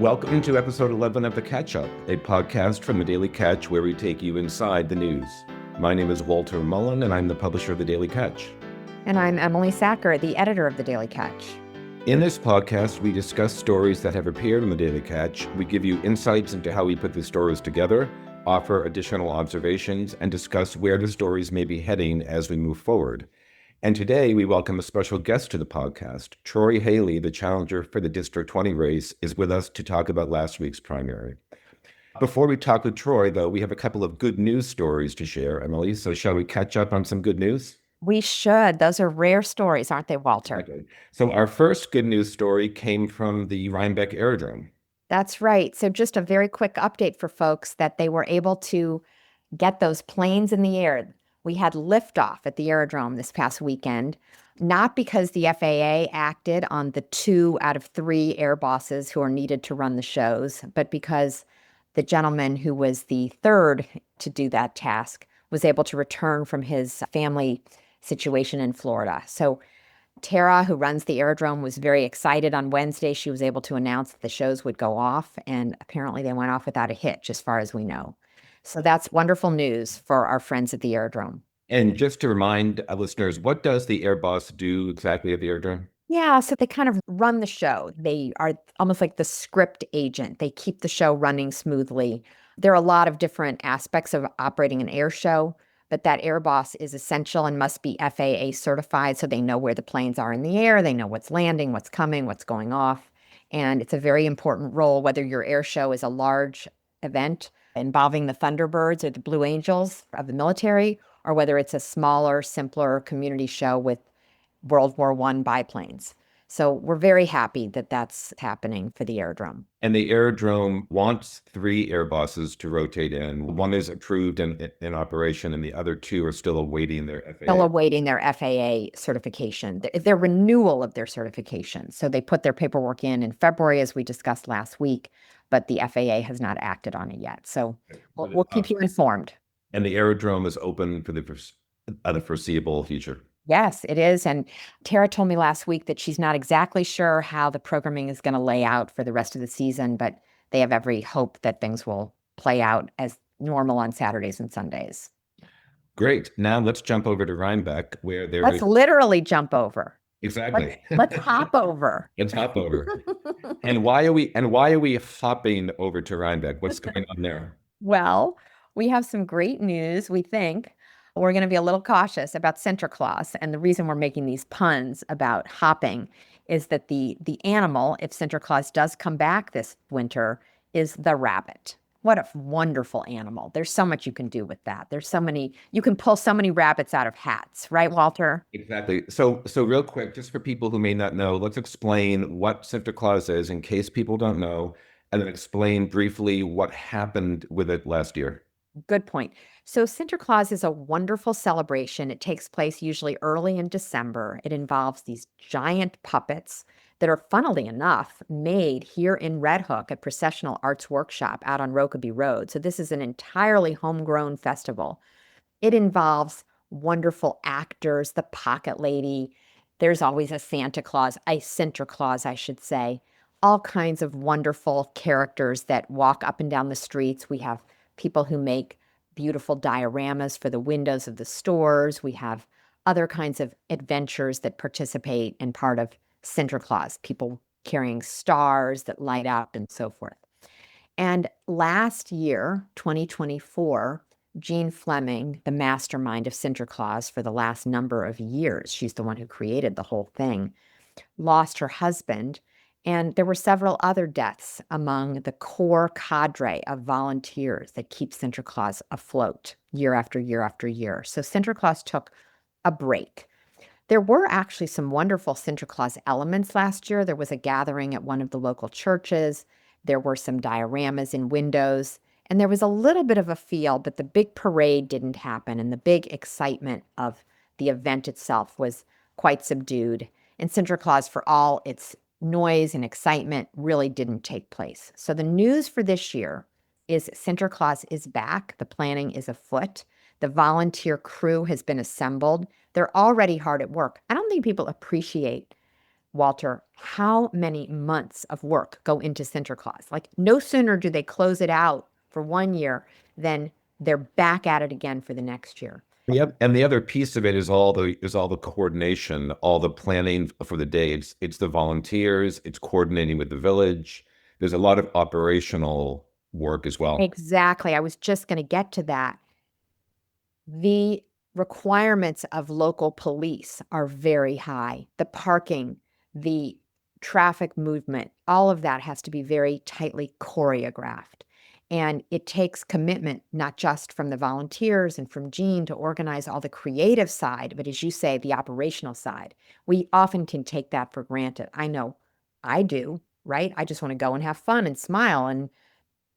Welcome to episode 11 of The Catch Up, a podcast from the Daily Catch where we take you inside the news. My name is Walter Mullen, and I'm the publisher of the Daily Catch. And I'm Emily Sachar, the editor of the Daily Catch. In this podcast, we discuss stories that have appeared in the Daily Catch. We give you insights into how we put the stories together, offer additional observations, and discuss where the stories may be heading as we move forward. And today, we welcome a special guest to the podcast. Troy Haley, the challenger for the District 20 race, is with us to talk about last week's primary. Before we talk with Troy, though, we have a couple of good news stories to share, Emily. So shall we catch up on some good news? We should. Those are rare stories, aren't they, Walter? Okay. So our first good news story came from the Rhinebeck Aerodrome. That's right. So just a very quick update for folks that they were able to get those planes in the air. We had liftoff at the aerodrome this past weekend, not because the FAA acted on the 2 out of 3 air bosses who are needed to run the shows, but because the gentleman who was the third to do that task was able to return from his family situation in Florida. So Tara, who runs the aerodrome, was very excited on Wednesday. She was able to announce that the shows would go off, and apparently they went off without a hitch, as far as we know. So that's wonderful news for our friends at the aerodrome. And just to remind listeners, what does the air boss do exactly at the aerodrome? Yeah, so they kind of run the show. They are almost like the script agent. They keep the show running smoothly. There are a lot of different aspects of operating an air show, but that air boss is essential and must be FAA certified so they know where the planes are in the air. They know what's landing, what's coming, what's going off. And it's a very important role, whether your air show is a large event involving the Thunderbirds or the Blue Angels of the military, or whether it's a smaller, simpler community show with World War I biplanes. So we're very happy that that's happening for the aerodrome. And the aerodrome wants 3 air bosses to rotate in. One is approved and in operation, and the other 2 are still awaiting their FAA. Still awaiting their FAA certification, their renewal of their certification. So they put their paperwork in February, as we discussed last week, but the FAA has not acted on it yet. So we'll keep you informed. And the aerodrome is open for the foreseeable future. Yes, it is. And Tara told me last week that she's not exactly sure how the programming is going to lay out for the rest of the season, but they have every hope that things will play out as normal on Saturdays and Sundays. Great. Now let's jump over to Rhinebeck, where there Let's literally jump over. Exactly. Let's hop over. Let's hop over. And why are we hopping over to Rhinebeck? What's going on there? Well, we have some great news, we think. We're going to be a little cautious about Sinterklaas. And the reason we're making these puns about hopping is that the animal, if Sinterklaas does come back this winter, is the rabbit. What a wonderful animal. There's so much you can do with that. You can pull so many rabbits out of hats, right, Walter? Exactly. So real quick, just for people who may not know, let's explain what Sinterklaas is in case people don't know, and then explain briefly what happened with it last year. Good point. So Sinterklaas is a wonderful celebration. It takes place usually early in December. It involves these giant puppets that are, funnily enough, made here in Red Hook at Processional Arts Workshop out on Rokeby Road. So this is an entirely homegrown festival. It involves wonderful actors, the Pocket Lady. There's always a Sinterklaas, I should say. All kinds of wonderful characters that walk up and down the streets. We have people who make beautiful dioramas for the windows of the stores. We have other kinds of adventures that participate in part of Sinterklaas, people carrying stars that light up and so forth. And last year, 2024, Jean Fleming, the mastermind of Sinterklaas for the last number of years, she's the one who created the whole thing, lost her husband. And there were several other deaths among the core cadre of volunteers that keep Sinterklaas afloat year after year after year. So Sinterklaas took a break. There were actually some wonderful Sinterklaas elements last year. There was a gathering at one of the local churches. There were some dioramas in windows. And there was a little bit of a feel, but the big parade didn't happen. And the big excitement of the event itself was quite subdued. And Sinterklaas, for all its noise and excitement, really didn't take place. So the news for this year is Sinterklaas is back. The planning is afoot. The volunteer crew has been assembled. They're already hard at work. I don't think people appreciate Walter, how many months of work go into Sinterklaas? Like, no sooner do they close it out for 1 year than they're back at it again for the next year. Yep. And the other piece of it is all the coordination, all the planning for the day. It's the volunteers, it's coordinating with the village. There's a lot of operational work as well. Exactly. I was just going to get to that. The requirements of local police are very high. The parking, the traffic movement, all of that has to be very tightly choreographed. And it takes commitment, not just from the volunteers and from Jean to organize all the creative side, but as you say, the operational side. We often can take that for granted. I know I do, right? I just want to go and have fun and smile and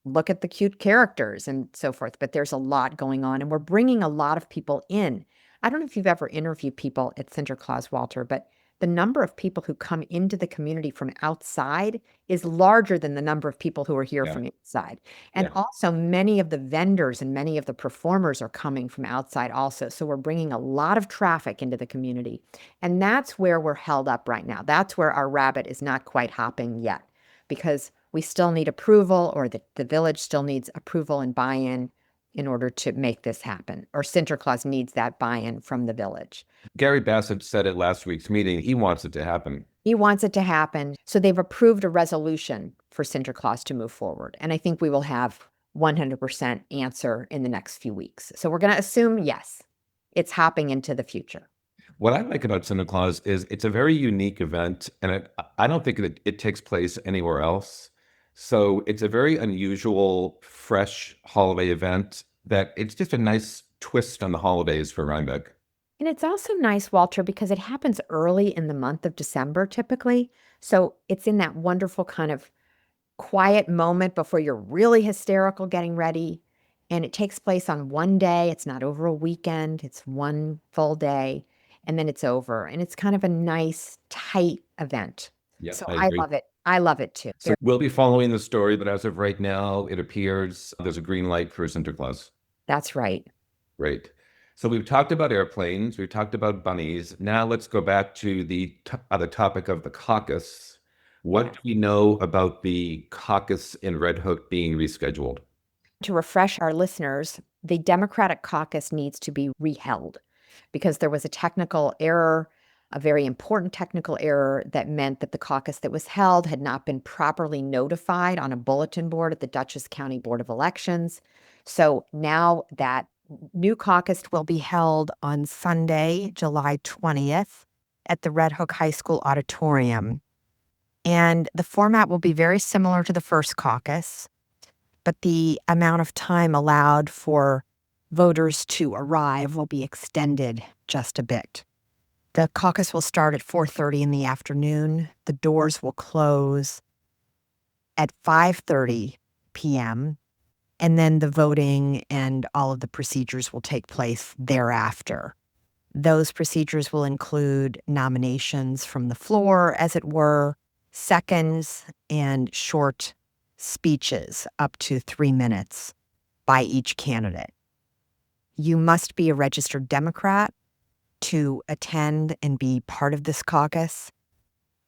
look at the cute characters and so forth. But there's a lot going on, and we're bringing a lot of people in. I don't know if you've ever interviewed people at Sinterklaas, Walter, but the number of people who come into the community from outside is larger than the number of people who are here Yeah. from inside. And Yeah. also, many of the vendors and many of the performers are coming from outside also. So we're bringing a lot of traffic into the community. And that's where we're held up right now. That's where our rabbit is not quite hopping yet, because we still need approval, or the village still needs approval and buy-in in order to make this happen, or Sinterklaas needs that buy-in from the village. Gary Bassett said at last week's meeting, he wants it to happen. He wants it to happen. So they've approved a resolution for Sinterklaas to move forward. And I think we will have 100% answer in the next few weeks. So we're going to assume, yes, it's hopping into the future. What I like about Santa Claus is it's a very unique event, and I don't think that it takes place anywhere else. So it's a very unusual, fresh holiday event that it's just a nice twist on the holidays for Rhinebeck. And it's also nice, Walter, because it happens early in the month of December typically. So it's in that wonderful kind of quiet moment before you're really hysterical getting ready. And it takes place on one day. It's not over a weekend, it's one full day, and then it's over. And it's kind of a nice, tight event. Yeah, So I I agree. love it. I love it too. So we'll be following the story, but as of right now, it appears there's a green light for Sinterklaas. That's right. Great. So we've talked about airplanes, we've talked about bunnies. Now let's go back to the topic of the caucus. What do we know about the caucus in Red Hook being rescheduled? To refresh our listeners, the Democratic caucus needs to be reheld because there was a technical error, a very important technical error that meant that the caucus that was held had not been properly notified on a bulletin board at the Dutchess County Board of Elections. So now that new caucus will be held on Sunday, July 20th at the Red Hook High School auditorium. And the format will be very similar to the first caucus, but the amount of time allowed for voters to arrive will be extended just a bit. The caucus will start at 4:30 in the afternoon. The doors will close at 5:30 p.m., and then the voting and all of the procedures will take place thereafter. Those procedures will include nominations from the floor, as it were, seconds, and short speeches up to 3 minutes by each candidate. You must be a registered Democrat to attend and be part of this caucus.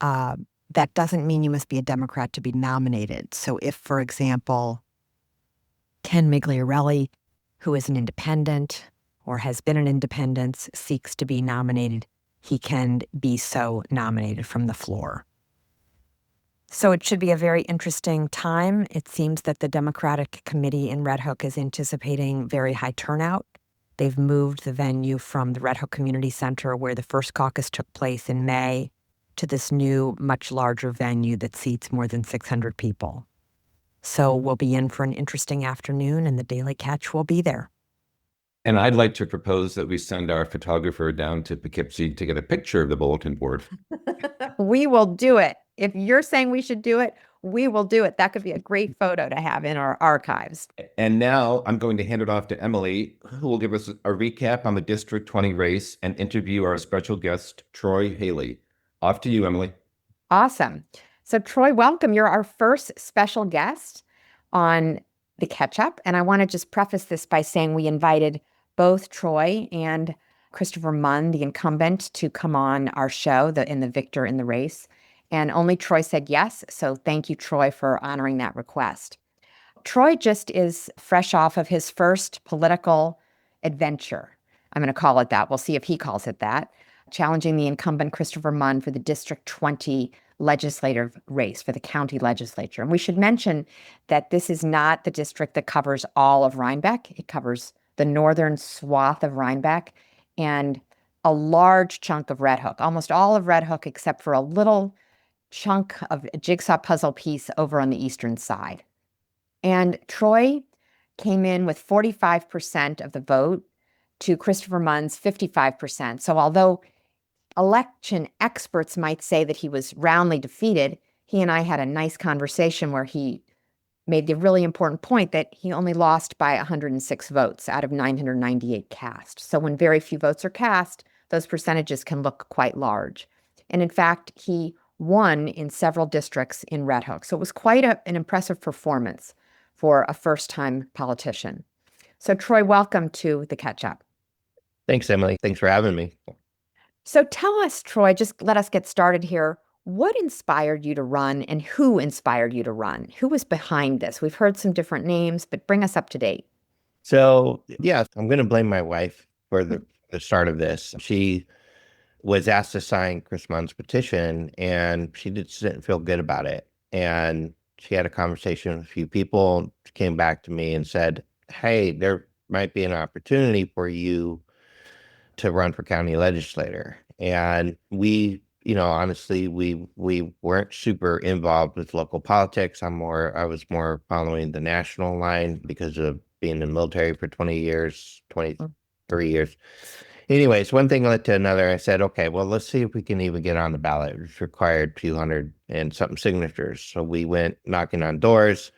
That doesn't mean you must be a Democrat to be nominated. So if, for example, Ken Migliarelli, who is an independent or has been an independent, seeks to be nominated, he can be so nominated from the floor. So it should be a very interesting time. It seems that the Democratic Committee in Red Hook is anticipating very high turnout. They've moved the venue from the Red Hook Community Center, where the first caucus took place in May, to this new, much larger venue that seats more than 600 people. So we'll be in for an interesting afternoon, and the Daily Catch will be there. And I'd like to propose that we send our photographer down to Poughkeepsie to get a picture of the bulletin board. We will do it. If you're saying we should do it, we will do it. That could be a great photo to have in our archives. And now I'm going to hand it off to Emily, who will give us a recap on the District 20 race and interview our special guest, Troy Haley. Off to you, Emily. Awesome. So Troy, welcome. You're our first special guest on the Catch Up. And I want to just preface this by saying we invited both Troy and Christopher Munn, the incumbent, to come on our show, the victor in the race. And only Troy said yes. So thank you, Troy, for honoring that request. Troy just is fresh off of his first political adventure. I'm going to call it that. We'll see if he calls it that. Challenging the incumbent Christopher Munn for the District 20 legislative race for the county legislature. And we should mention that this is not the district that covers all of Rhinebeck. It covers the northern swath of Rhinebeck and a large chunk of Red Hook, almost all of Red Hook, except for a little chunk of a jigsaw puzzle piece over on the eastern side. And Troy came in with 45% of the vote to Christopher Munn's 55%. So although election experts might say that he was roundly defeated, he and I had a nice conversation where he made the really important point that he only lost by 106 votes out of 998 cast. So when very few votes are cast, those percentages can look quite large. And in fact, he won in several districts in Red Hook. So it was quite an impressive performance for a first-time politician. So Troy, welcome to the Catch-Up. Thanks, Emily. Thanks for having me. So tell us, Troy, just let us get started here. What inspired you to run and who inspired you to run? Who was behind this? We've heard some different names, but bring us up to date. So, yeah, I'm going to blame my wife for the start of this. She was asked to sign Chris Munn's petition, and she just didn't feel good about it. And she had a conversation with a few people, came back to me and said, hey, there might be an opportunity for you to run for county legislator. And we, honestly, we weren't super involved with local politics. I was more following the national line because of being in the military for 23 years. Anyways, one thing led to another. I said, okay, well, let's see if we can even get on the ballot. It required 200 and something signatures. So we went knocking on doors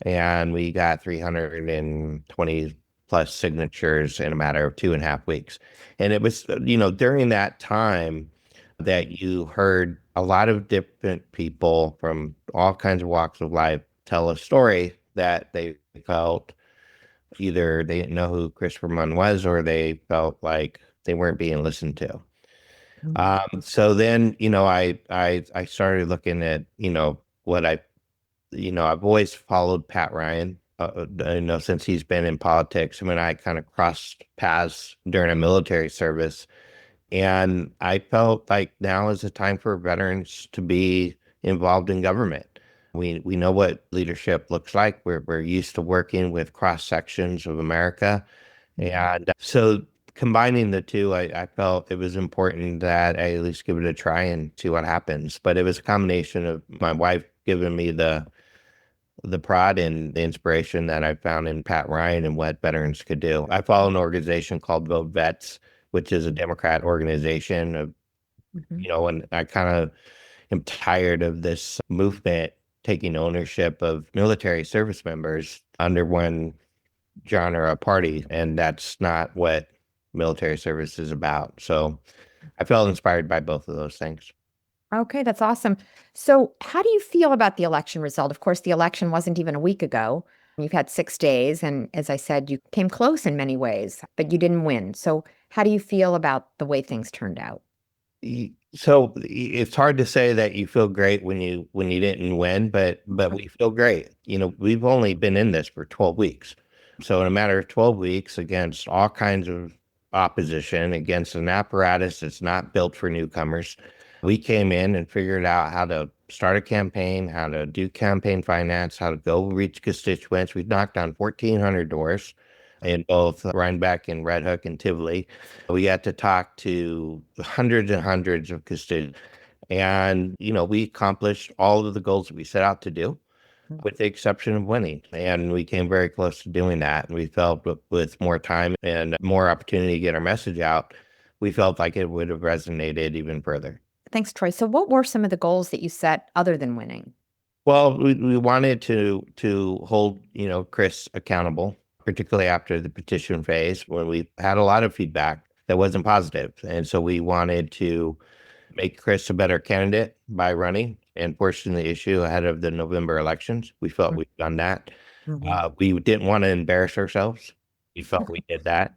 and we got 320 plus signatures in a matter of 2.5 weeks. And it was, during that time that you heard a lot of different people from all kinds of walks of life tell a story that they felt either they didn't know who Christopher Munn was or they felt like they weren't being listened to. So then, I started looking at, what I've always followed Pat Ryan, since he's been in politics. I mean, I kind of crossed paths during a military service, and I felt like now is the time for veterans to be involved in government. We know what leadership looks like. We're used to working with cross sections of America. And so combining the two, I felt it was important that I at least give it a try and see what happens. But it was a combination of my wife giving me the prod and the inspiration that I found in Pat Ryan and what veterans could do. I follow an organization called Vote Vets, which is a Democrat organization of, and I kind of am tired of this movement taking ownership of military service members under one genre of party, and that's not what military service is about. So I felt inspired by both of those things. Okay, that's awesome. So how do you feel about the election result? Of course, the election wasn't even a week ago. You've had 6 days, and as I said, you came close in many ways, but you didn't win. So how do you feel about the way things turned out? So it's hard to say that you feel great when you didn't win, but we feel great. We've only been in this for 12 weeks. So in a matter of 12 weeks against all kinds of opposition, against an apparatus that's not built for newcomers, we came in and figured out how to start a campaign, how to do campaign finance, how to go reach constituents. We knocked on 1,400 doors in both Rhinebeck and Red Hook and Tivoli. We got to talk to hundreds and hundreds of constituents. And, we accomplished all of the goals that we set out to do, with the exception of winning. And we came very close to doing that. And we felt with more time and more opportunity to get our message out, we felt like it would have resonated even further. Thanks, Troy. So what were some of the goals that you set other than winning? Well, we wanted to hold, Chris accountable, particularly after the petition phase when we had a lot of feedback that wasn't positive. And so we wanted to make Chris a better candidate by running and pushing the issue ahead of the November elections. We felt we've done that. We didn't want to embarrass ourselves. We felt we did that.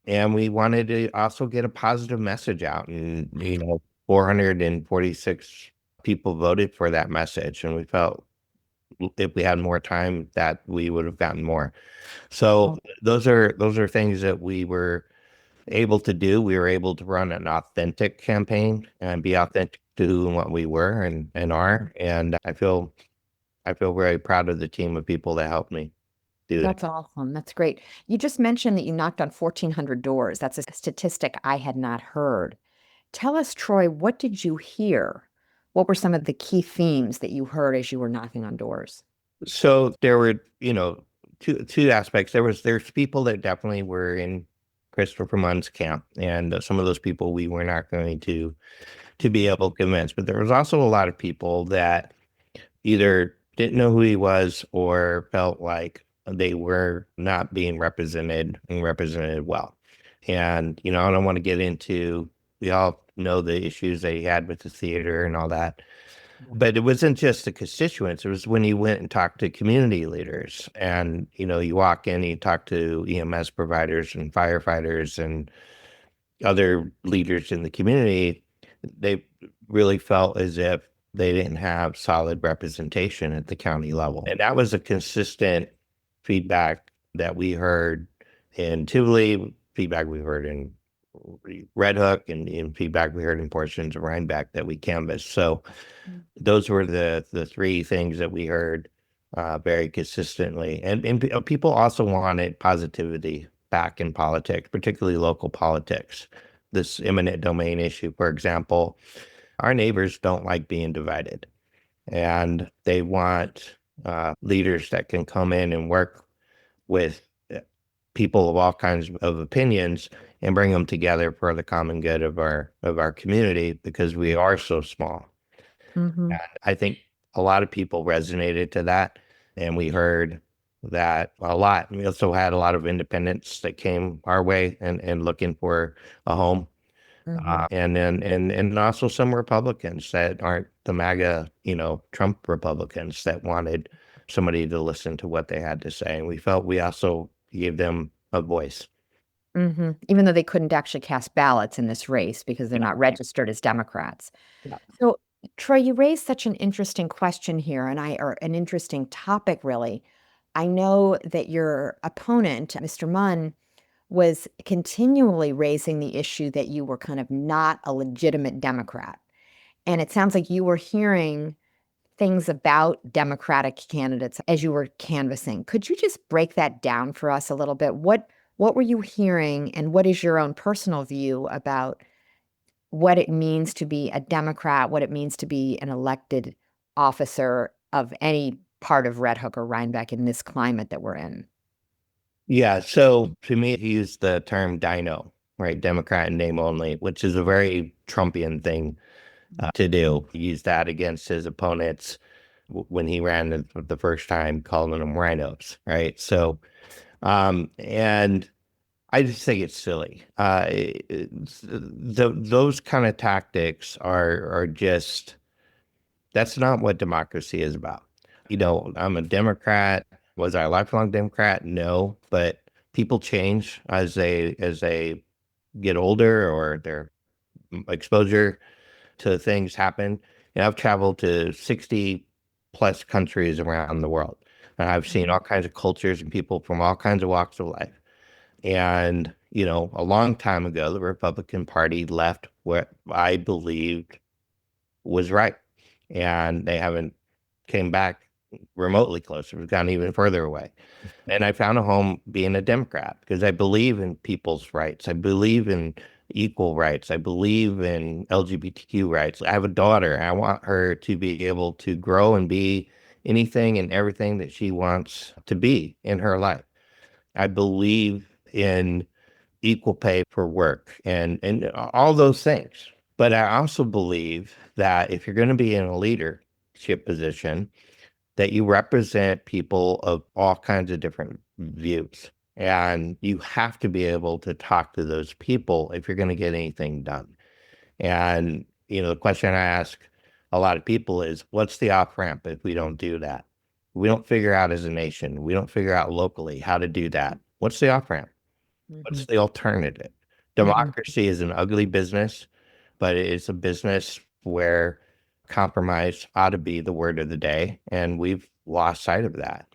And we wanted to also get a positive message out. And, 446 people voted for that message, and we felt if we had more time that we would have gotten more. So those are things that we were able to do. We were able to run an authentic campaign and be authentic to who and what we were and are. And I feel very proud of the team of people that helped me do that. That's awesome. That's great. You just mentioned that you knocked on 1,400 doors. That's a statistic I had not heard. Tell us, Troy, what did you hear? What were some of the key themes that you heard as you were knocking on doors? So there were, two aspects. There's people that definitely were in Christopher Munn's camp, and some of those people we were not going to be able to convince. But there was also a lot of people that either didn't know who he was or felt like they were not being represented and represented well. And, I don't want to get into, we all know the issues they had with the theater and all that. But it wasn't just the constituents. It was when you went and talked to community leaders and, you walk in, you talk to EMS providers and firefighters and other leaders in the community, they really felt as if they didn't have solid representation at the county level. And that was a consistent feedback that we heard in Tivoli, feedback we heard in Red Hook, and feedback we heard in portions of Rhinebeck that we canvassed. So those were the three things that we heard very consistently. And people also wanted positivity back in politics, particularly local politics. This eminent domain issue, for example, our neighbors don't like being divided, and they want leaders that can come in and work with people of all kinds of opinions and bring them together for the common good of our community, because we are so small. Mm-hmm. And I think a lot of people resonated to that, and we heard that a lot. We also had a lot of independents that came our way and looking for a home. Mm-hmm. And also some Republicans that aren't the MAGA, Trump Republicans, that wanted somebody to listen to what they had to say. And we felt we also gave them a voice. Mm-hmm. Even though they couldn't actually cast ballots in this race because they're not registered as Democrats. Yeah. So, Troy, you raised such an interesting question here, or an interesting topic, really. I know that your opponent, Mr. Munn, was continually raising the issue that you were kind of not a legitimate Democrat. And it sounds like you were hearing things about Democratic candidates as you were canvassing. Could you just break that down for us a little bit? What were you hearing, and what is your own personal view about what it means to be a Democrat, what it means to be an elected officer of any part of Red Hook or Rhinebeck in this climate that we're in? Yeah. So to me, he used the term dino, right? Democrat in name only, which is a very Trumpian thing to do. He used that against his opponents when he ran the first time, calling them rhinos, right? So, and I just think it's silly. Those kind of tactics are just, that's not what democracy is about. I'm a Democrat. Was I a lifelong Democrat? No, but people change as they get older, or their exposure to things happen. I've traveled to 60 plus countries around the world, and I've seen all kinds of cultures and people from all kinds of walks of life. And, a long time ago, the Republican Party left what I believed was right, and they haven't came back remotely closer. We've gone even further away. And I found a home being a Democrat because I believe in people's rights. I believe in equal rights. I believe in LGBTQ rights. I have a daughter. I want her to be able to grow and be anything and everything that she wants to be in her life. I believe in equal pay for work and all those things. But I also believe that if you're going to be in a leadership position, that you represent people of all kinds of different views. And you have to be able to talk to those people if you're going to get anything done. And, the question I ask a lot of people is, what's the off ramp if we don't do that? We don't figure out as a nation, we don't figure out locally how to do that. What's the off ramp? What's the alternative? Democracy is an ugly business, but it's a business where compromise ought to be the word of the day, and we've lost sight of that.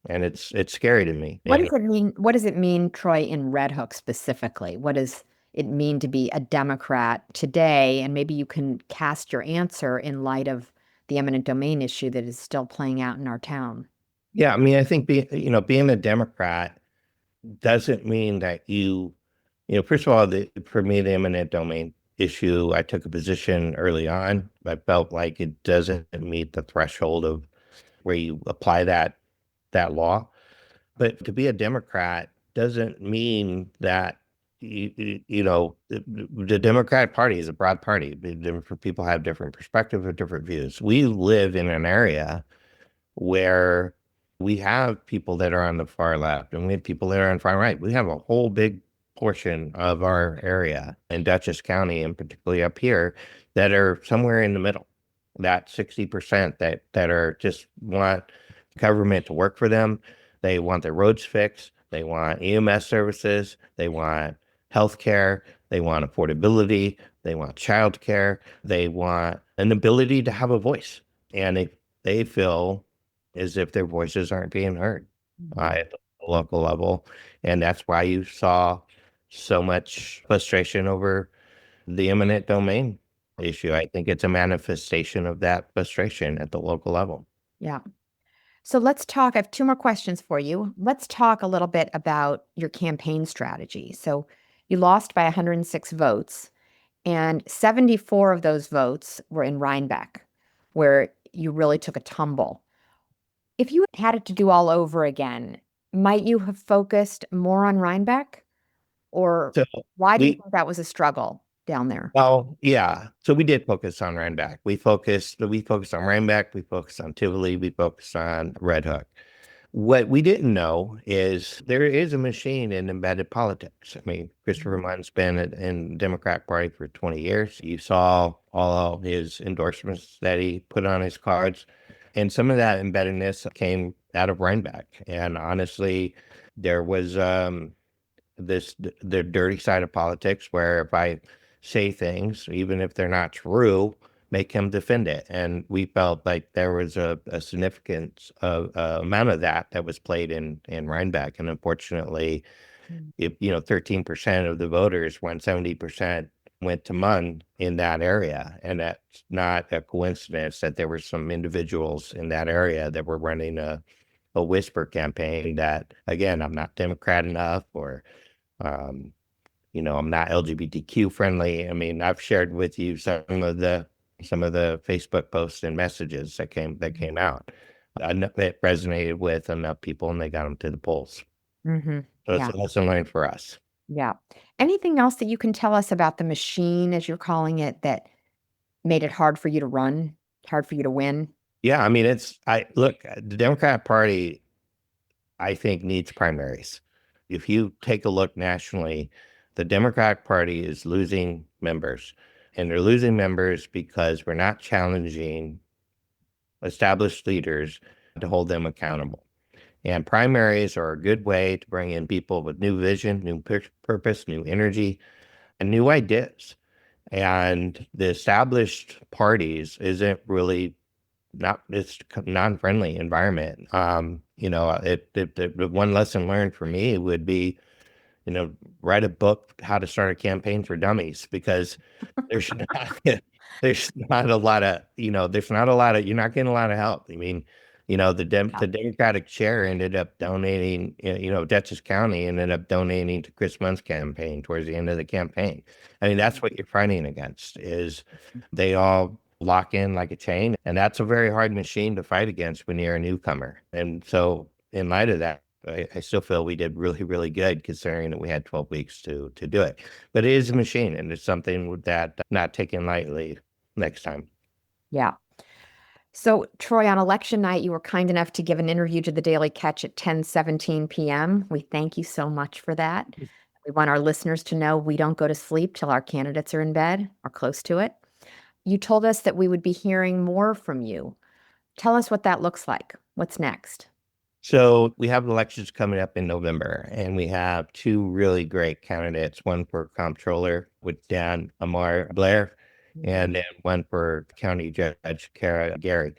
And it's scary to me. What does it mean? What does it mean, Troy, in Red Hook specifically? What does it mean to be a Democrat today? And maybe you can cast your answer in light of the eminent domain issue that is still playing out in our town. Yeah, I mean, I think being a Democrat doesn't mean that first of all, for me, the eminent domain issue, I took a position early on. I felt like it doesn't meet the threshold of where you apply that law. But to be a Democrat doesn't mean that the Democratic Party is a broad party. Different people have different perspectives or different views. We live in an area where we have people that are on the far left and we have people that are on the far right. We have a whole big portion of our area in Dutchess County, and particularly up here, that are somewhere in the middle. That 60% that are just want government to work for them. They want their roads fixed. They want EMS services. They want healthcare. They want affordability. They want childcare. They want an ability to have a voice. And they feel as if their voices aren't being heard at the local level. And that's why you saw so much frustration over the eminent domain issue. I think it's a manifestation of that frustration at the local level. Yeah. So let's talk. I have two more questions for you. Let's talk a little bit about your campaign strategy. So you lost by 106 votes, and 74 of those votes were in Rhinebeck, where you really took a tumble. If you had it to do all over again, might you have focused more on Rhinebeck? Or why do you think that was a struggle down there? Well, yeah. So we did focus on Rhinebeck. We focused on Rhinebeck. We focused on Tivoli. We focused on Red Hook. What we didn't know is there is a machine in embedded politics. I mean, Christopher Mullins been in the Democratic Party for 20 years. You saw all his endorsements that he put on his cards. And some of that embeddedness came out of Rhinebeck. And honestly, there was the dirty side of politics where if I say things, even if they're not true, make him defend it. And we felt like there was a significant amount of that was played in Rhinebeck. And unfortunately, 13% of the voters, when 70% went to Mullin in that area. And that's not a coincidence that there were some individuals in that area that were running a whisper campaign that, again, I'm not Democrat enough, or I'm not LGBTQ friendly. I mean, I've shared with you some of the Facebook posts and messages that came out. It resonated with enough people, and they got them to the polls. Mm-hmm. So it's a lesson learned for us. Yeah. Anything else that you can tell us about the machine, as you're calling it, that made it hard for you to run, hard for you to win? Yeah, I mean, the Democratic Party, I think, needs primaries. If you take a look nationally, the Democratic Party is losing members, and they're losing members because we're not challenging established leaders to hold them accountable. And primaries are a good way to bring in people with new vision, new purpose, new energy, and new ideas. And the established parties isn't really it's non-friendly environment. The one lesson learned for me would be, write a book, How to Start a Campaign for Dummies, because there's not a lot of, you're not getting a lot of help. I mean, the Democratic chair ended up donating, Dutchess County ended up donating to Chris Munn's campaign towards the end of the campaign. I mean, that's what you're fighting against, is they all lock in like a chain. And that's a very hard machine to fight against when you're a newcomer. And so in light of that, I still feel we did really, really good, considering that we had 12 weeks to do it. But it is a machine, and it's something that not taken lightly next time. Yeah. So, Troy, on election night, you were kind enough to give an interview to the Daily Catch at 10:17 p.m. We thank you so much for that. We want our listeners to know we don't go to sleep till our candidates are in bed or close to it. You told us that we would be hearing more from you. Tell us what that looks like. What's next? So we have elections coming up in November, and we have two really great candidates, one for comptroller with Dan Amar Blair, and then one for County Judge Kara Gary.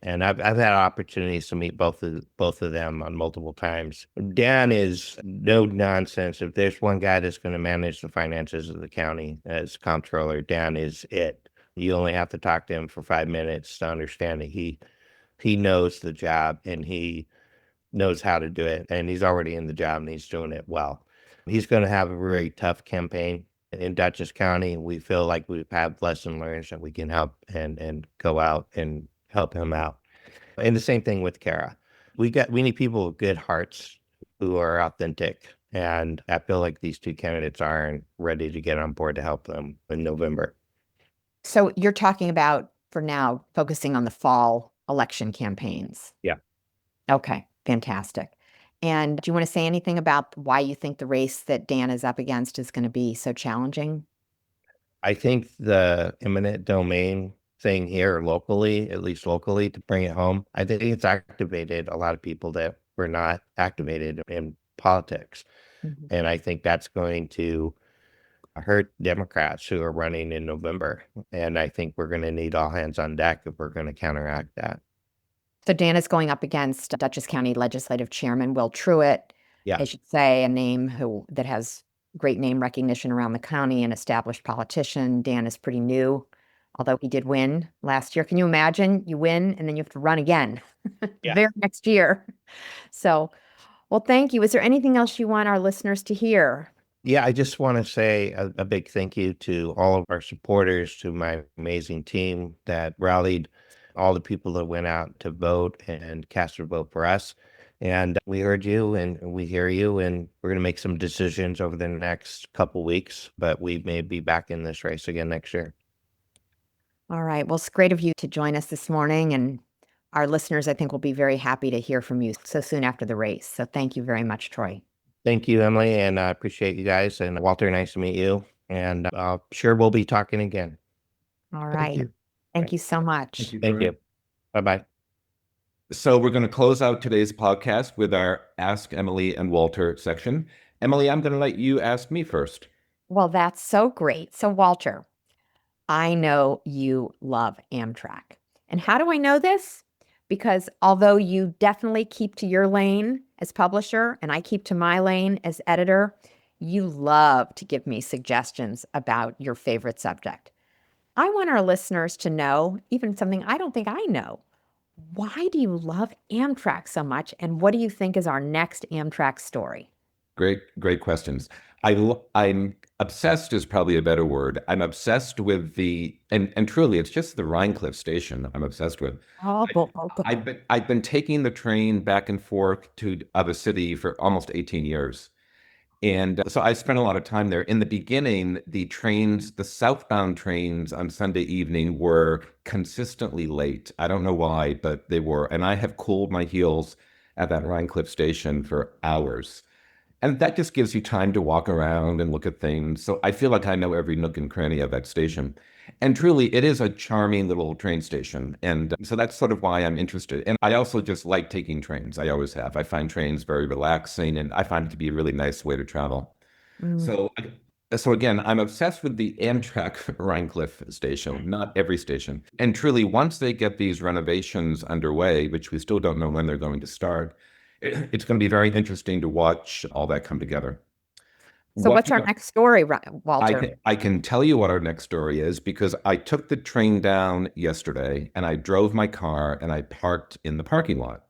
And I've had opportunities to meet both of them on multiple times. Dan is no nonsense. If there's one guy that's going to manage the finances of the county as comptroller, Dan is it. You only have to talk to him for 5 minutes to understand that he knows the job and he knows how to do it. And he's already in the job and he's doing it well. He's going to have a very tough campaign in Dutchess County. We feel like we've had lesson learned that we can help and go out and help him out. And the same thing with Kara. We need people with good hearts who are authentic. And I feel like these two candidates are ready to get on board to help them in November. So you're talking about, for now, focusing on the fall election campaigns. Yeah. Okay, fantastic. And do you want to say anything about why you think the race that Dan is up against is going to be so challenging? I think the eminent domain thing here locally, at least locally, to bring it home, I think it's activated a lot of people that were not activated in politics. And I think that's going to hurt Democrats who are running in November. And I think we're going to need all hands on deck if we're going to counteract that. So Dan is going up against Dutchess County Legislative Chairman Will Truitt. Yeah. I should say a name that has great name recognition around the county, an established politician. Dan is pretty new, although he did win last year. Can you imagine? You win and then you have to run again the very next year. So, well, thank you. Is there anything else you want our listeners to hear? Yeah, I just want to say a big thank you to all of our supporters, to my amazing team that rallied, all the people that went out to vote and cast a vote for us. And we heard you and we hear you, and we're going to make some decisions over the next couple weeks, but we may be back in this race again next year. All right. Well, it's great of you to join us this morning, and our listeners, I think, will be very happy to hear from you so soon after the race. So thank you very much, Troy. Thank you, Emily, and I appreciate you guys. And Walter, nice to meet you. And sure we'll be talking again. All right. Thank you so much. Thank you. Bye-bye. So we're going to close out today's podcast with our Ask Emily and Walter section. Emily, I'm going to let you ask me first. Well, that's so great. So, Walter, I know you love Amtrak. And how do I know this? Because although you definitely keep to your lane as publisher and I keep to my lane as editor, you love to give me suggestions about your favorite subject. I want our listeners to know, even something I don't think I know. Why do you love Amtrak so much? And what do you think is our next Amtrak story? Great questions. I'm obsessed is probably a better word. I'm obsessed with and truly, it's just the Rhinecilff station I'm obsessed with. I've been taking the train back and forth to other city for almost 18 years. And so I spent a lot of time there. In the beginning, the southbound trains on Sunday evening were consistently late. I don't know why, but they were. And I have cooled my heels at that Rhinecilff station for hours. And that just gives you time to walk around and look at things. So I feel like I know every nook and cranny of that station. And truly, it is a charming little train station. And so that's sort of why I'm interested. And I also just like taking trains. I always have. I find trains very relaxing, and I find it to be a really nice way to travel. So again, I'm obsessed with the Amtrak Rhinecilff station, not every station. And truly, once they get these renovations underway, which we still don't know when they're going to start, it's going to be very interesting to watch all that come together. So what's our next story, Walter? I can tell you what our next story is because I took the train down yesterday and I drove my car and I parked in the parking lot.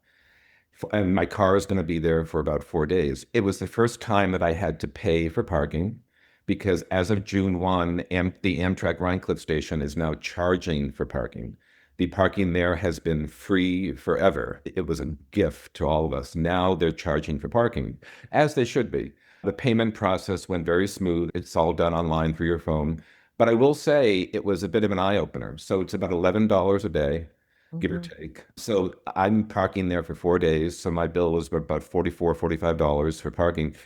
And my car is going to be there for about 4 days. It was the first time that I had to pay for parking because as of June 1, the Amtrak Rhinecilff station is now charging for parking. The parking there has been free forever. It was a gift to all of us. Now they're charging for parking, as they should be. The payment process went very smooth. It's all done online through your phone. But I will say it was a bit of an eye-opener. So it's about $11 a day, give or take. So I'm parking there for 4 days. So my bill was about $44, $45 for parking.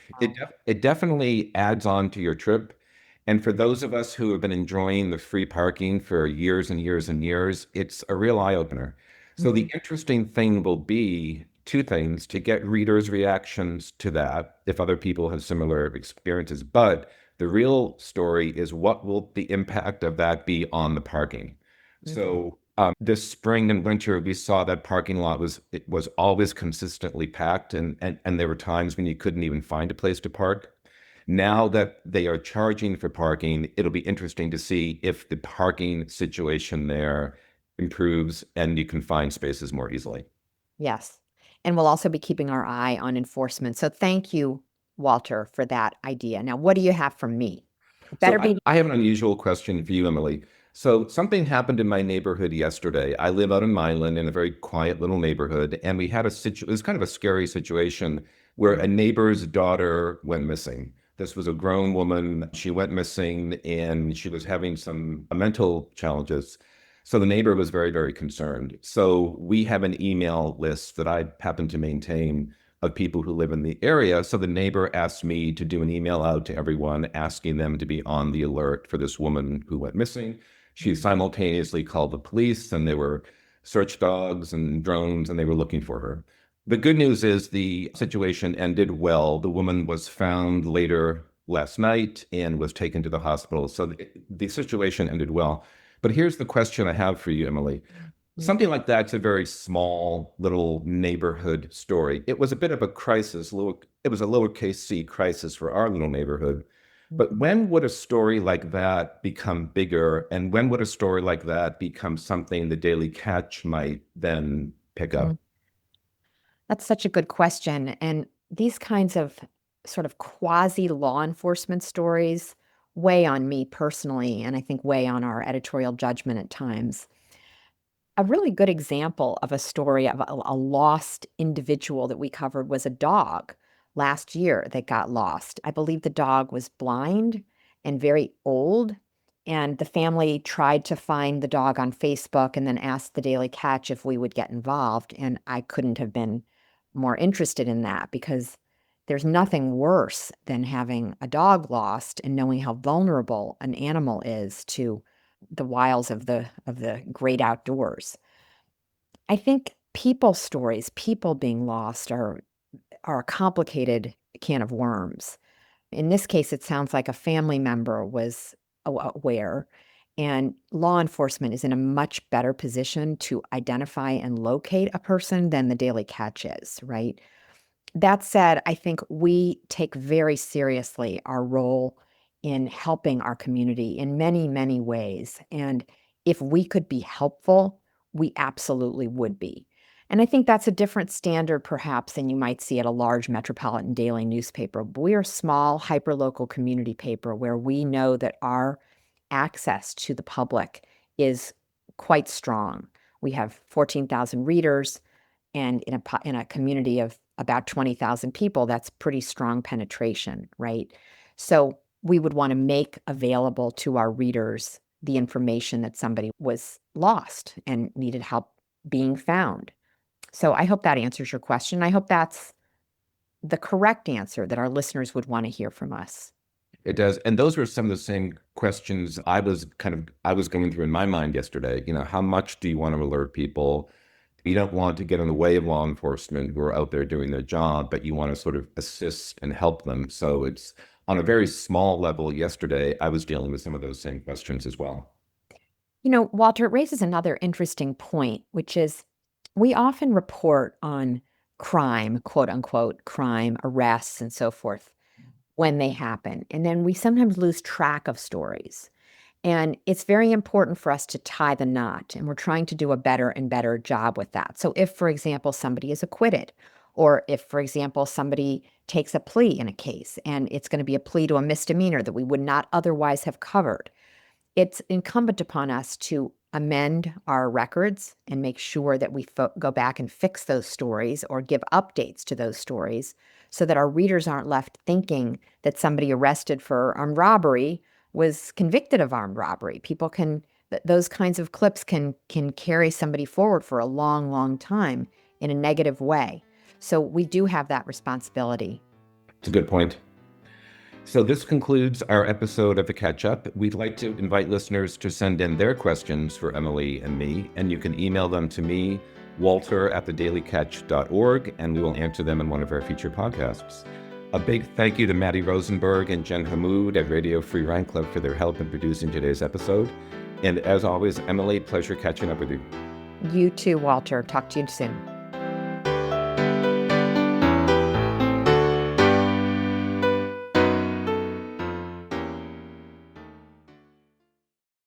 It definitely adds on to your trip. And for those of us who have been enjoying the free parking for years and years and years, it's a real eye-opener. So the interesting thing will be two things: to get readers' reactions to that, if other people have similar experiences, but The real story is what will the impact of that be on the parking? So this spring and winter, we saw that parking lot was always consistently packed, and there were times when you couldn't even find a place to park. Now that they are charging for parking, it'll be interesting to see if the parking situation there improves and you can find spaces more easily. Yes. And we'll also be keeping our eye on enforcement. So thank you, Walter, for that idea. Now, what do you have from me? It So better be. I have an unusual question for you, Emily. So something happened in my neighborhood yesterday. I live out in Mullen in a very quiet little neighborhood, and we had it was kind of a scary situation where a neighbor's daughter went missing. This was a grown woman. She went missing and she was having some mental challenges. So the neighbor was very, very concerned. So we have an email list that I happen to maintain of people who live in the area. So the neighbor asked me to do an email out to everyone, asking them to be on the alert for this woman who went missing. She simultaneously called the police, and there were search dogs and drones, and they were looking for her. The good news is the situation ended well. The woman was found later last night and was taken to the hospital. So the situation ended well. But here's the question I have for you, Emily. Something like that's a very small little neighborhood story. It was a bit of a crisis. It was a lowercase c crisis for our little neighborhood. But when would a story like that become bigger? And when would a story like that become something the Daily Catch might then pick up? That's such a good question. And these kinds of sort of quasi law enforcement stories weigh on me personally, and I think weigh on our editorial judgment at times. A really good example of a story of a lost individual that we covered was a dog last year that got lost. I believe the dog was blind and very old, and the family tried to find the dog on Facebook and then asked the Daily Catch if we would get involved, and I couldn't have been more interested in that because there's nothing worse than having a dog lost and knowing how vulnerable an animal is to the wiles of the great outdoors. I think people stories, people being lost are a complicated can of worms. In this case, it sounds like a family member was aware, and law enforcement is in a much better position to identify and locate a person than the Daily Catch is, right? That said, I think we take very seriously our role in helping our community in many, many ways. And if we could be helpful, we absolutely would be. And I think that's a different standard, perhaps, than you might see at a large metropolitan daily newspaper. But we are a small, hyperlocal community paper where we know that our access to the public is quite strong. We have 14,000 readers, and in a community of about 20,000 people, that's pretty strong penetration, right? So we would want to make available to our readers the information that somebody was lost and needed help being found. So I hope that answers your question. I hope that's the correct answer that our listeners would want to hear from us. It does. And those were some of the same questions I was going through in my mind yesterday. How much do you want to alert people? You don't want to get in the way of law enforcement who are out there doing their job, but you want to sort of assist and help them. So it's on a very small level. Yesterday, I was dealing with some of those same questions as well. Walter, it raises another interesting point, which is we often report on crime, quote unquote, crime, arrests, and so forth when they happen. And then we sometimes lose track of stories. And it's very important for us to tie the knot, and we're trying to do a better and better job with that. So if, for example, somebody is acquitted, or if, for example, somebody takes a plea in a case and it's going to be a plea to a misdemeanor that we would not otherwise have covered, it's incumbent upon us to amend our records and make sure that we go back and fix those stories or give updates to those stories so that our readers aren't left thinking that somebody arrested for armed robbery was convicted of armed robbery. Those kinds of clips can carry somebody forward for a long, long time in a negative way. So we do have that responsibility. It's a good point. So this concludes our episode of The Catch Up. We'd like to invite listeners to send in their questions for Emily and me, and you can email them to me, Walter@thedailycatch.org, and we will answer them in one of our future podcasts. A big thank you to Matty Rosenberg and Jen Hammoud at Radio Free Rhinecilff for their help in producing today's episode. And as always, Emily, pleasure catching up with you. You too, Walter. Talk to you soon.